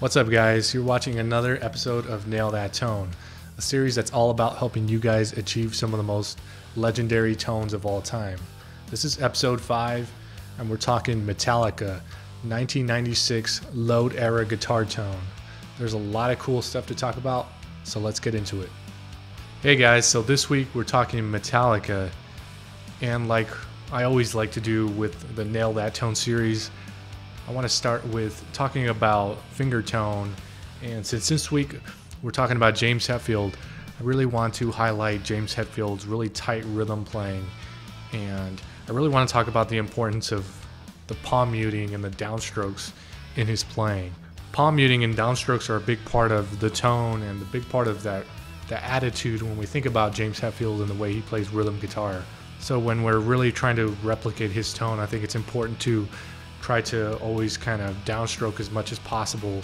What's up, guys? You're watching another episode of Nail That Tone, a series that's all about helping you guys achieve some of the most legendary tones of all time. This is episode 5, and we're talking Metallica 1996 Load Era guitar tone. There's a lot of cool stuff to talk about, so let's get into it. Hey guys, so this week we're talking Metallica, and like I always like to do with the Nail That Tone series, I want to start with talking about finger tone. And since this week we're talking about James Hetfield, I really want to highlight James Hetfield's really tight rhythm playing, and I really want to talk about the importance of the palm muting and the downstrokes in his playing. Palm muting and downstrokes are a big part of the tone and the big part of the attitude when we think about James Hetfield and the way he plays rhythm guitar. So when we're really trying to replicate his tone, I think it's important to try to always kind of downstroke as much as possible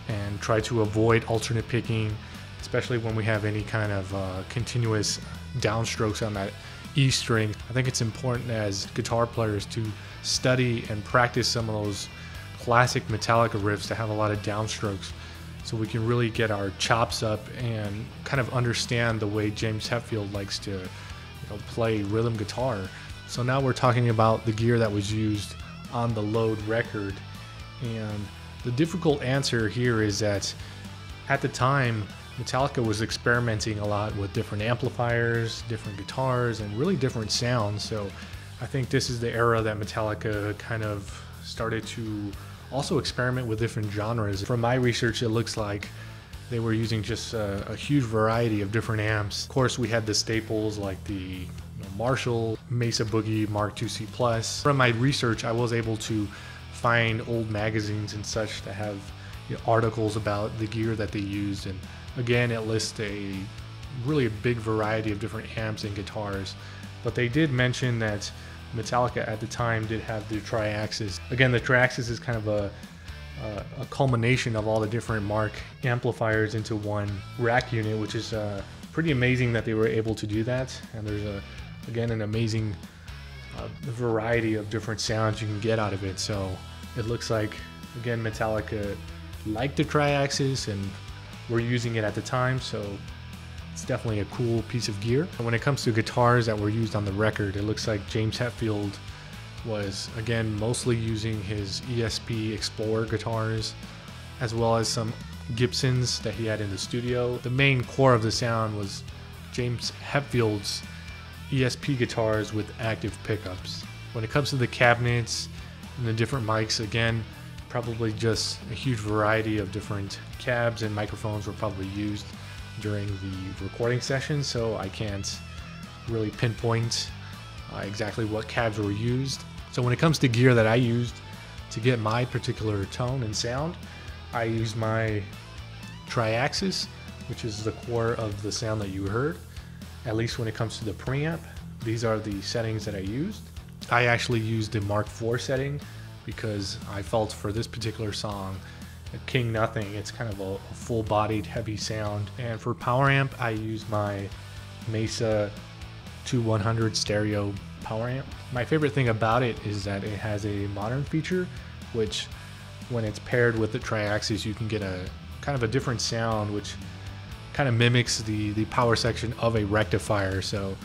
and try to avoid alternate picking, especially when we have any kind of continuous downstrokes on that E string. I think it's important as guitar players to study and practice some of those classic Metallica riffs that have a lot of downstrokes, so we can really get our chops up and kind of understand the way James Hetfield likes to play rhythm guitar. So now we're talking about the gear that was used on the Load record, and the difficult answer here is that at the time Metallica was experimenting a lot with different amplifiers, different guitars, and really different sounds. So I think this is the era that Metallica kind of started to also experiment with different genres. From my research, it looks like they were using just a huge variety of different amps. Of course, we had the staples like the Marshall Mesa Boogie Mark II-C Plus. From my research, I was able to find old magazines and such that have articles about the gear that they used, and again, it lists a really big variety of different amps and guitars. But they did mention that Metallica at the time did have the Tri-Axis. Again, the Tri-Axis is kind of a culmination of all the different Mark amplifiers into one rack unit, which is pretty amazing that they were able to do that. And there's again an amazing variety of different sounds you can get out of it. So it looks like, again, Metallica liked the Tri-Axis and were using it at the time, so it's definitely a cool piece of gear. And when it comes to guitars that were used on the record, it looks like James Hetfield was again mostly using his ESP Explorer guitars, as well as some Gibsons that he had in the studio. The main core of the sound was James Hetfield's ESP guitars with active pickups. When it comes to the cabinets and the different mics, again, probably just a huge variety of different cabs and microphones were probably used during the recording session, so I can't really pinpoint exactly what cabs were used. So when it comes to gear that I used to get my particular tone and sound, I used my Tri-Axis, which is the core of the sound that you heard, at least when it comes to the preamp. These are the settings that I used. I actually used the Mark IV setting because I felt for this particular song, King Nothing, it's kind of a full-bodied heavy sound. And for power amp, I used my Mesa 2100 stereo power amp. My favorite thing about it is that it has a modern feature, which when it's paired with the Tri-Axis, you can get a kind of a different sound, which kind of mimics the power section of a rectifier. So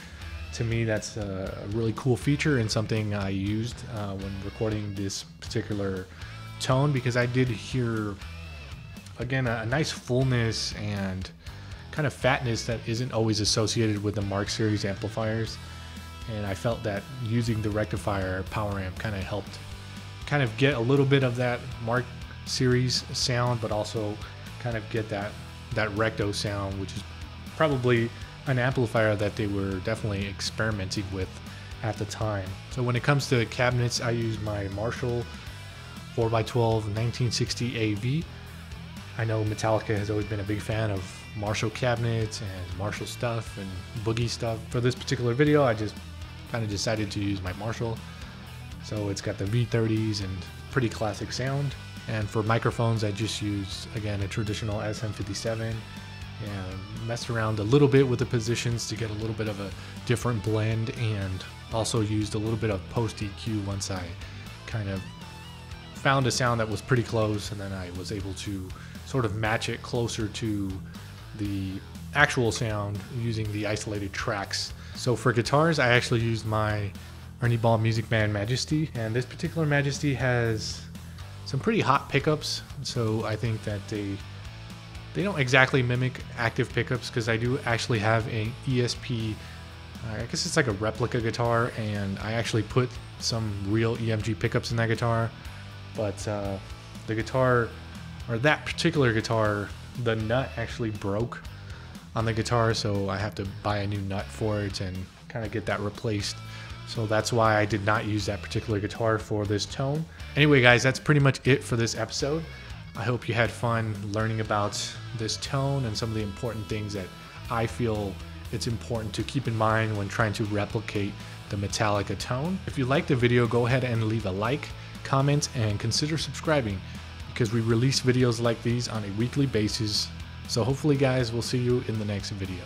to me, that's a really cool feature and something I used when recording this particular tone, because I did hear, again, a nice fullness and kind of fatness that isn't always associated with the Mark series amplifiers. And I felt that using the rectifier power amp kind of helped kind of get a little bit of that Mark series sound, but also kind of get that recto sound, which is probably an amplifier that they were definitely experimenting with at the time. So when it comes to cabinets, I use my Marshall 4x12 1960 AV. I know Metallica has always been a big fan of Marshall cabinets and Marshall stuff and boogie stuff. For this particular video, I just kind of decided to use my Marshall. So it's got the V30s and pretty classic sound. And for microphones, I just used, again, a traditional SM57 and messed around a little bit with the positions to get a little bit of a different blend, and also used a little bit of post EQ once I kind of found a sound that was pretty close, and then I was able to sort of match it closer to the actual sound using the isolated tracks. So for guitars, I actually used my Ernie Ball Music Man Majesty, and this particular Majesty has some pretty hot pickups, so I think that they don't exactly mimic active pickups, because I do actually have an ESP, I guess it's like a replica guitar, and I actually put some real EMG pickups in that guitar, but the guitar, or that particular guitar, the nut actually broke on the guitar, so I have to buy a new nut for it and kind of get that replaced. So that's why I did not use that particular guitar for this tone. Anyway guys, that's pretty much it for this episode. I hope you had fun learning about this tone and some of the important things that I feel it's important to keep in mind when trying to replicate the Metallica tone. If you liked the video, go ahead and leave a like, comment, and consider subscribing, because we release videos like these on a weekly basis. So hopefully guys, we'll see you in the next video.